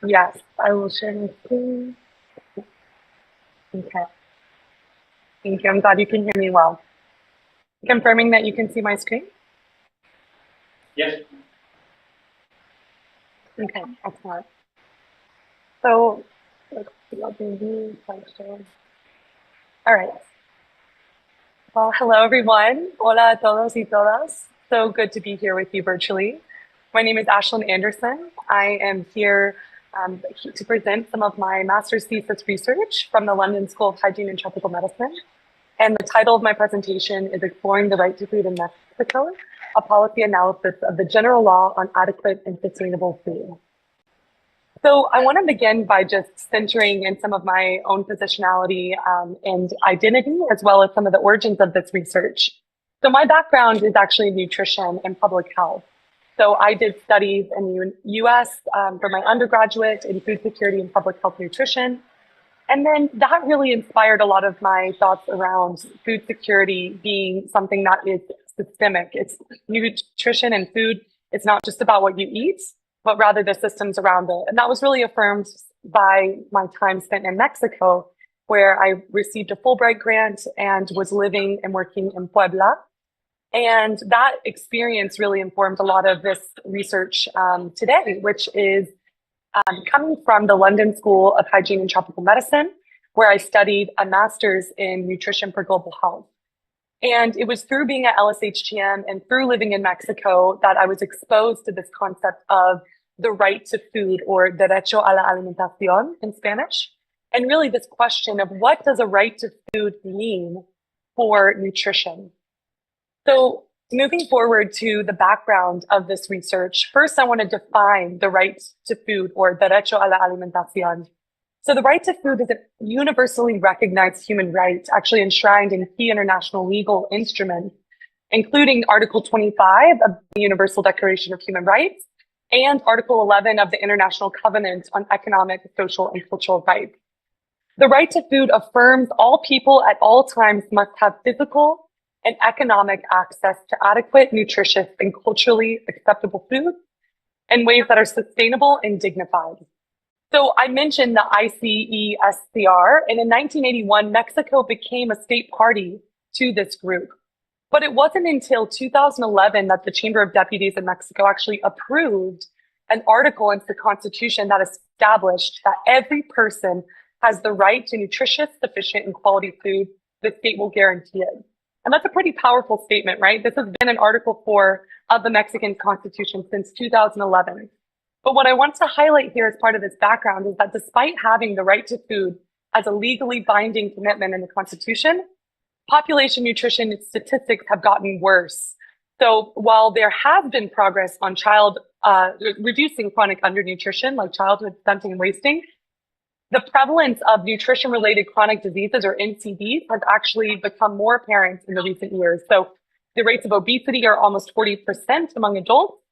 Yes, I will share my screen. Okay, thank you. I'm glad you can hear me well. Confirming that you can see my screen? Yes. Okay, excellent. So, let's see, I'll do the slideshow. All right. Well, hello everyone. Hola a todos y todas. So good to be here with you virtually. My name is Ashlyn Anderson. I am here to present some of my master's thesis research from the London School of Hygiene and Tropical Medicine. And the title of my presentation is Exploring the Right to Food in Mexico, a policy analysis of the general law on adequate and sustainable food. So I want to begin by just centering in some of my own positionality and identity, as well as some of the origins of this research. So my background is actually nutrition and public health. So I did studies in the US for my undergraduate in food security and public health nutrition. And then that really inspired a lot of my thoughts around food security being something that is systemic. It's nutrition and food. It's not just about what you eat, but rather the systems around it. And that was really affirmed by my time spent in Mexico, where I received a Fulbright grant and was living and working in Puebla. And that experience really informed a lot of this research today, which is coming from the London School of Hygiene and Tropical Medicine, where I studied a master's in nutrition for global health. And it was through being at LSHTM and through living in Mexico that I was exposed to this concept of the right to food, or derecho a la alimentación in Spanish. And really this question of what does a right to food mean for nutrition? So moving forward to the background of this research, first I want to define the right to food, or derecho a la alimentación. So the right to food is a universally recognized human right, actually enshrined in key international legal instruments, including Article 25 of the Universal Declaration of Human Rights and Article 11 of the International Covenant on Economic, Social, and Cultural Rights. The right to food affirms all people at all times must have physical and economic access to adequate, nutritious, and culturally acceptable food in ways that are sustainable and dignified. So I mentioned the ICESCR, and in 1981, Mexico became a state party to this group. But it wasn't until 2011 that the Chamber of Deputies in Mexico actually approved an article into the Constitution that established that every person has the right to nutritious, sufficient, and quality food. The state will guarantee it. And that's a pretty powerful statement, right? This has been in Article 4 of the Mexican Constitution since 2011. But what I want to highlight here as part of this background is that despite having the right to food as a legally binding commitment in the Constitution, population nutrition statistics have gotten worse. So while there has been progress on reducing chronic undernutrition, like childhood stunting and wasting, the prevalence of nutrition-related chronic diseases, or NCDs, has actually become more apparent in the recent years. So the rates of obesity are almost 40% among adults,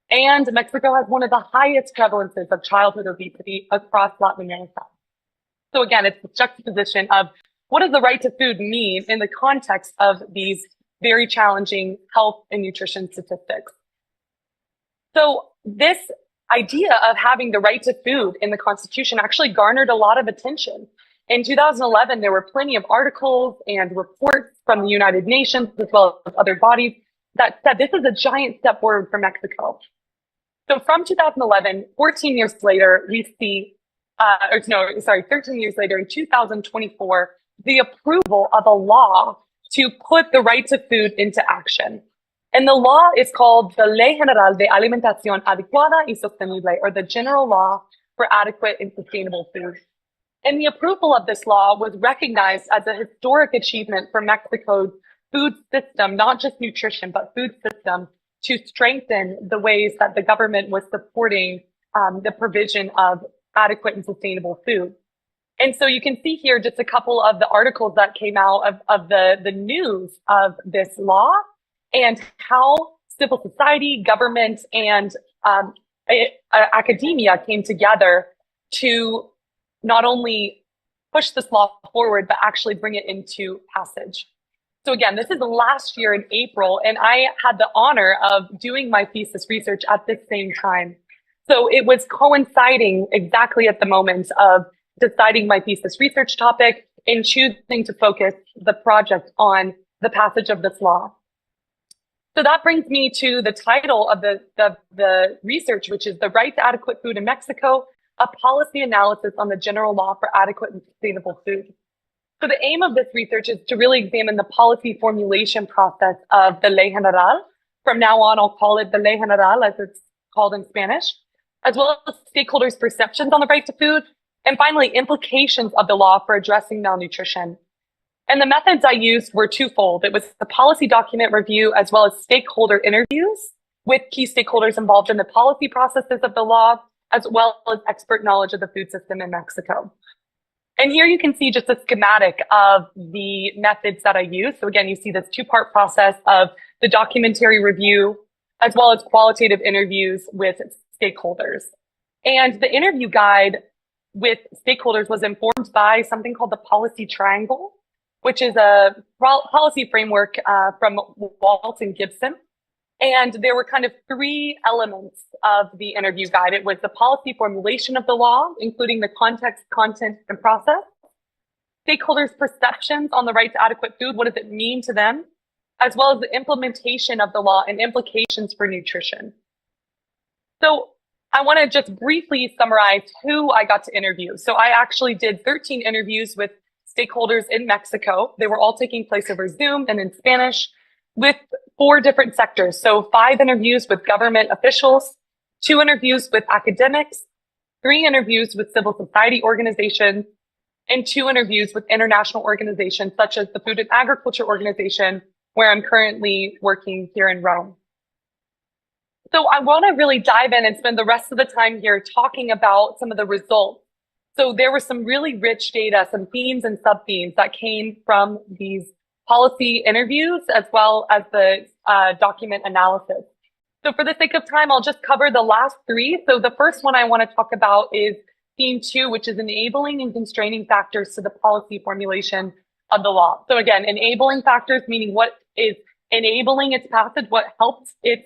and Mexico has one of the highest prevalences of childhood obesity across Latin America. So again, it's the juxtaposition of what does the right to food mean in the context of these very challenging health and nutrition statistics. So this idea of having the right to food in the Constitution actually garnered a lot of attention. In 2011, there were plenty of articles and reports from the United Nations, as well as other bodies, that said this is a giant step forward for Mexico. So from 2011, 14 years later, we see, 13 years later, in 2024, the approval of a law to put the right to food into action. And the law is called the Ley General de Alimentación Adecuada y Sostenible, or the General Law for Adequate and Sustainable Food. And the approval of this law was recognized as a historic achievement for Mexico's food system, not just nutrition, but food system, to strengthen the ways that the government was supporting the provision of adequate and sustainable food. And so you can see here just a couple of the articles that came out of the news of this law, and how civil society, government, and academia came together to not only push this law forward, but actually bring it into passage. So again, this is last year in April, and I had the honor of doing my thesis research at this same time. So it was coinciding exactly at the moment of deciding my thesis research topic and choosing to focus the project on the passage of this law. So that brings me to the title of the research, which is The Right to Adequate Food in Mexico, a policy analysis on the general law for adequate and sustainable food. So the aim of this research is to really examine the policy formulation process of the Ley General. From now on, I'll call it the Ley General, as it's called in Spanish, as well as stakeholders' perceptions on the right to food, and finally, implications of the law for addressing malnutrition. And the methods I used were twofold. It was the policy document review as well as stakeholder interviews with key stakeholders involved in the policy processes of the law, as well as expert knowledge of the food system in Mexico. And here you can see just a schematic of the methods that I use. So again, you see this two-part process of the documentary review, as well as qualitative interviews with stakeholders. And the interview guide with stakeholders was informed by something called the policy triangle, which is a policy framework from Walt and Gibson. And there were kind of three elements of the interview guide. It was the policy formulation of the law, including the context, content, and process. Stakeholders' perceptions on the right to adequate food, what does it mean to them? As well as the implementation of the law and implications for nutrition. So I want to just briefly summarize who I got to interview. So I actually did 13 interviews with stakeholders in Mexico. They were all taking place over Zoom and in Spanish with 4 different sectors. So 5 interviews with government officials, 2 interviews with academics, 3 interviews with civil society organizations, and 2 interviews with international organizations such as the Food and Agriculture Organization, where I'm currently working here in Rome. So I want to really dive in and spend the rest of the time here talking about some of the results. So there were some really rich data, some themes and sub-themes that came from these policy interviews, as well as the document analysis. So for the sake of time, I'll just cover the last 3. So the first one I want to talk about is theme 2, which is enabling and constraining factors to the policy formulation of the law. So again, enabling factors, meaning what is enabling its passage, what helped its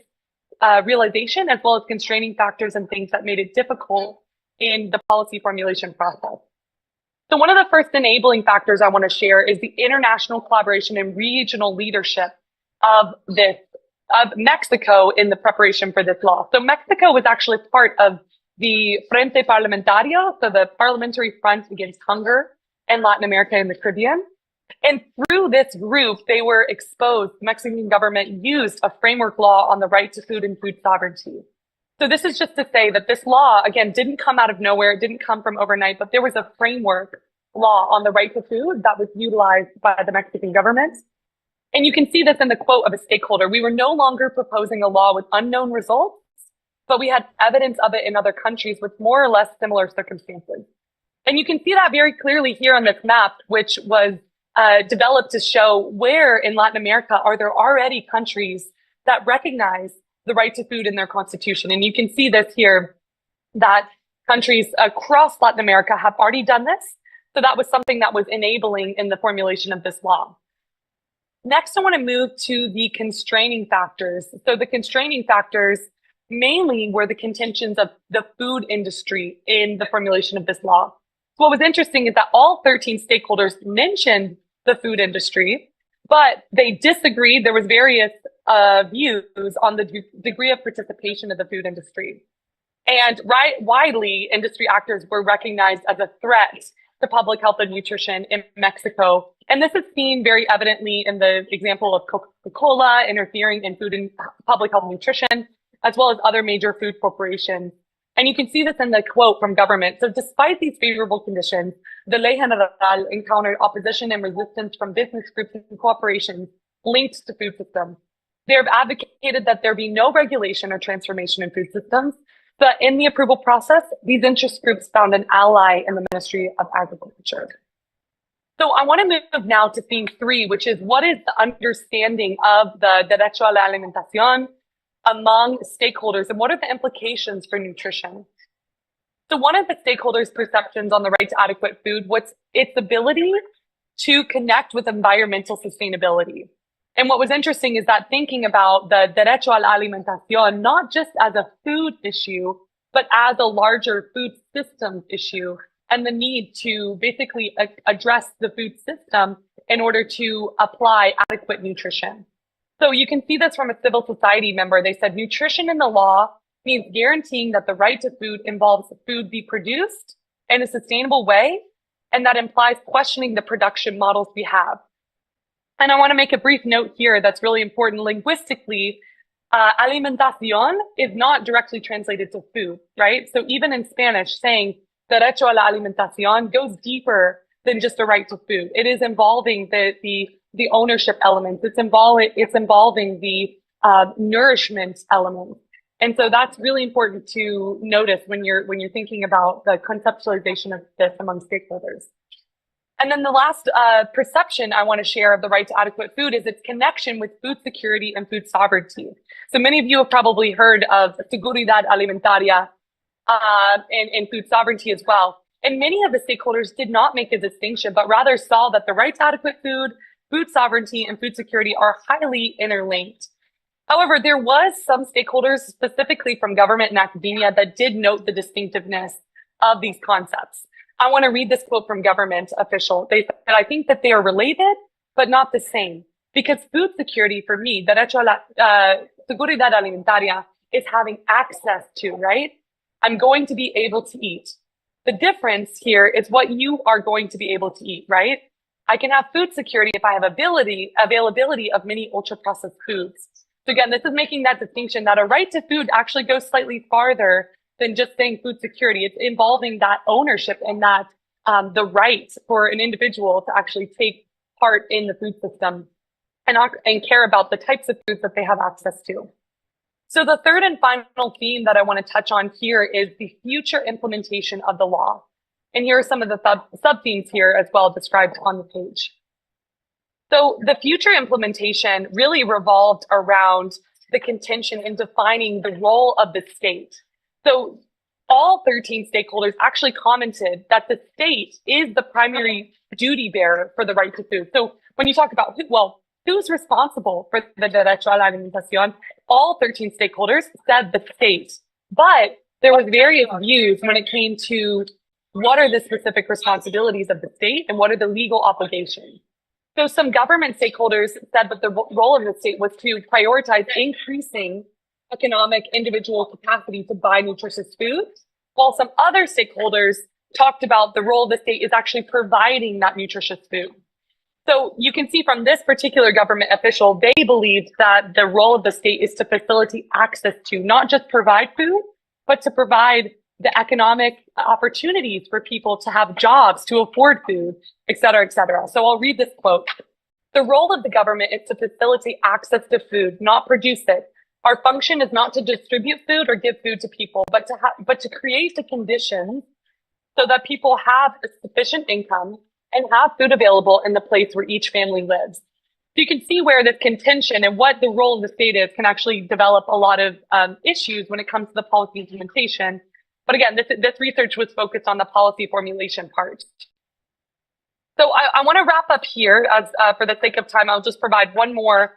realization, as well as constraining factors and things that made it difficult in the policy formulation process. So one of the first enabling factors I want to share is the international collaboration and regional leadership of Mexico in the preparation for this law. So Mexico was actually part of the Frente Parlamentario, so the Parliamentary Front Against Hunger in Latin America and the Caribbean. And through this group, they were exposed, the Mexican government used a framework law on the right to food and food sovereignty. So this is just to say that this law, again, didn't come out of nowhere. It didn't come from overnight, but there was a framework law on the right to food that was utilized by the Mexican government. And you can see this in the quote of a stakeholder. We were no longer proposing a law with unknown results, but we had evidence of it in other countries with more or less similar circumstances. And you can see that very clearly here on this map, which was developed to show where in Latin America are there already countries that recognize the right to food in their constitution. And you can see this here, that countries across Latin America have already done this. So that was something that was enabling in the formulation of this law. Next, I want to move to the constraining factors. So the constraining factors mainly were the contentions of the food industry in the formulation of this law. What was interesting is that all 13 stakeholders mentioned the food industry, but they disagreed. There was various views on the degree of participation of the food industry. And widely, industry actors were recognized as a threat to public health and nutrition in Mexico. And this is seen very evidently in the example of Coca-Cola interfering in food and public health and nutrition, as well as other major food corporations. And you can see this in the quote from government. So despite these favorable conditions, the Ley General encountered opposition and resistance from business groups and corporations linked to food systems. They have advocated that there be no regulation or transformation in food systems, but in the approval process, these interest groups found an ally in the Ministry of Agriculture. So I want to move now to theme 3, which is what is the understanding of the derecho a la alimentación among stakeholders, and what are the implications for nutrition? So one of the stakeholders' perceptions on the right to adequate food was its ability to connect with environmental sustainability. And what was interesting is that thinking about the derecho a la alimentación, not just as a food issue, but as a larger food systems issue and the need to basically address the food system in order to apply adequate nutrition. So you can see this from a civil society member. They said nutrition in the law means guaranteeing that the right to food involves food be produced in a sustainable way, and that implies questioning the production models we have. And I want to make a brief note here that's really important. Linguistically, alimentación is not directly translated to food, right? So even in Spanish, saying derecho a la alimentación goes deeper than just a right to food. It is involving the ownership elements. It's involving the nourishment elements. And so that's really important to notice when you're thinking about the conceptualization of this among stakeholders. And then the last perception I want to share of the right to adequate food is its connection with food security and food sovereignty. So many of you have probably heard of seguridad alimentaria and food sovereignty as well. And many of the stakeholders did not make a distinction, but rather saw that the right to adequate food, food sovereignty, and food security are highly interlinked. However, there was some stakeholders, specifically from government and academia, that did note the distinctiveness of these concepts. I want to read this quote from government official. They said, I think that they are related, but not the same. Because food security for me, derecho a la seguridad alimentaria, is having access to, right? I'm going to be able to eat. The difference here is what you are going to be able to eat, right? I can have food security if I have availability of many ultra-processed foods. So again, this is making that distinction that a right to food actually goes slightly farther than just saying food security. It's involving that ownership and that the right for an individual to actually take part in the food system and care about the types of foods that they have access to. So the third and final theme that I want to touch on here is the future implementation of the law. And here are some of the sub-themes here as well described on the page. So the future implementation really revolved around the contention in defining the role of the state. So all 13 stakeholders actually commented that the state is the primary duty bearer for the right to food. So when you talk about, who's responsible for the derecho a la alimentación, all 13 stakeholders said the state. But there was various views when it came to what are the specific responsibilities of the state and what are the legal obligations. So some government stakeholders said that the role of the state was to prioritize increasing economic individual capacity to buy nutritious food, while some other stakeholders talked about the role of the state is actually providing that nutritious food. So you can see from this particular government official, they believed that the role of the state is to facilitate access to not just provide food, but to provide the economic opportunities for people to have jobs, to afford food, et cetera, et cetera. So I'll read this quote. The role of the government is to facilitate access to food, not produce it. Our function is not to distribute food or give food to people, but to create the conditions so that people have a sufficient income and have food available in the place where each family lives. So you can see where this contention and what the role of the state is can actually develop a lot of issues when it comes to the policy implementation. But again, this research was focused on the policy formulation part. So I want to wrap up here as for the sake of time. I'll just provide one more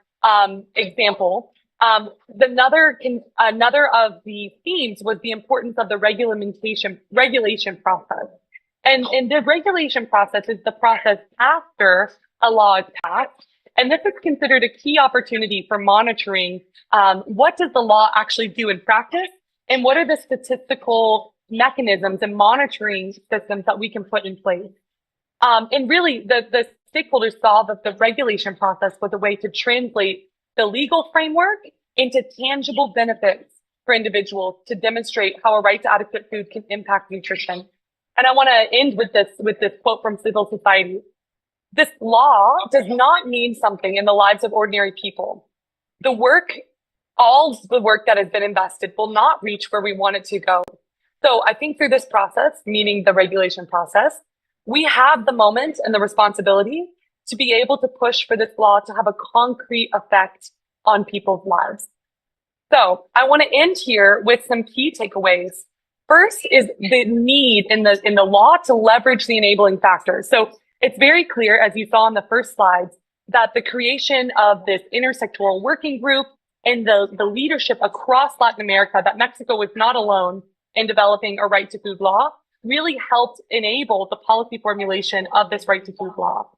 example. Another of the themes was the importance of the regulation process. And the regulation process is the process after a law is passed. And this is considered a key opportunity for monitoring what does the law actually do in practice, and what are the statistical mechanisms and monitoring systems that we can put in place. And really, the stakeholders saw that the regulation process was a way to translate the legal framework into tangible benefits for individuals to demonstrate how a right to adequate food can impact nutrition. And I want to end with this quote from civil society. This law does not mean something in the lives of ordinary people. All the work that has been invested will not reach where we want it to go. So I think through this process, meaning the regulation process, we have the moment and the responsibility to be able to push for this law to have a concrete effect on people's lives. So I want to end here with some key takeaways. First is the need in the law to leverage the enabling factors. So it's very clear, as you saw in the first slides, that the creation of this intersectoral working group and the leadership across Latin America, that Mexico was not alone in developing a right to food law really helped enable the policy formulation of this right to food law.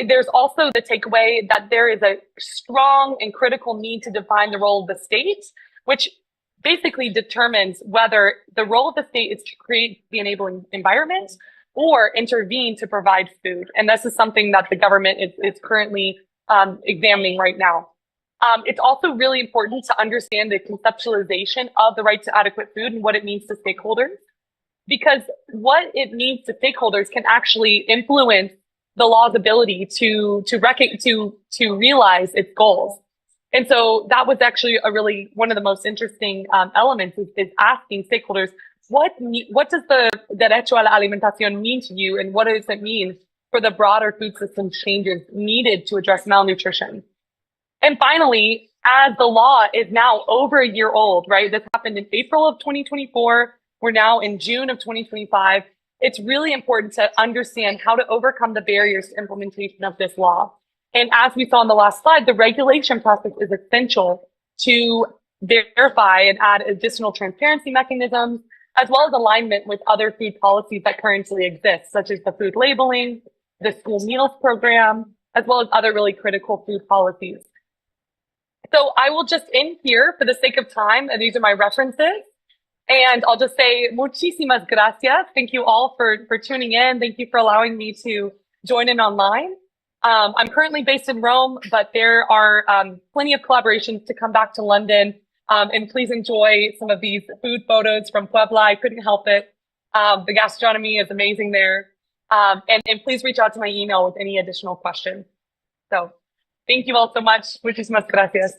There's also the takeaway that there is a strong and critical need to define the role of the state, which basically determines whether the role of the state is to create the enabling environment or intervene to provide food. And this is something that the government is currently examining right now. It's also really important to understand the conceptualization of the right to adequate food and what it means to stakeholders, because what it means to stakeholders can actually influence the law's ability to realize its goals. And so that was actually one of the most interesting elements is asking stakeholders, what does the derecho a la alimentación mean to you, and what does it mean for the broader food system changes needed to address malnutrition? And finally, as the law is now over a year old, right? This happened in April of 2024. We're now in June of 2025. It's really important to understand how to overcome the barriers to implementation of this law. And as we saw in the last slide, the regulation process is essential to verify and add additional transparency mechanisms, as well as alignment with other food policies that currently exist, such as the food labeling, the school meals program, as well as other really critical food policies. So I will just end here for the sake of time, and these are my references. And I'll just say muchísimas gracias. Thank you all for tuning in. Thank you for allowing me to join in online. I'm currently based in Rome, but there are plenty of collaborations to come back to London. And please enjoy some of these food photos from Puebla. I couldn't help it. The gastronomy is amazing there. And please reach out to my email with any additional questions. So thank you all so much. Muchísimas gracias.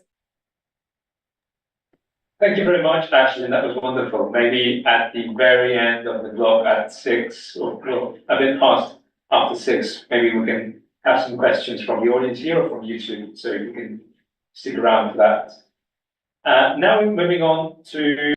Thank you very much, Ashlyn. That was wonderful. Maybe at the very end of the blog at 6 or a bit past after 6, maybe we can have some questions from the audience here or from YouTube, so you can stick around for that. Now we're moving on to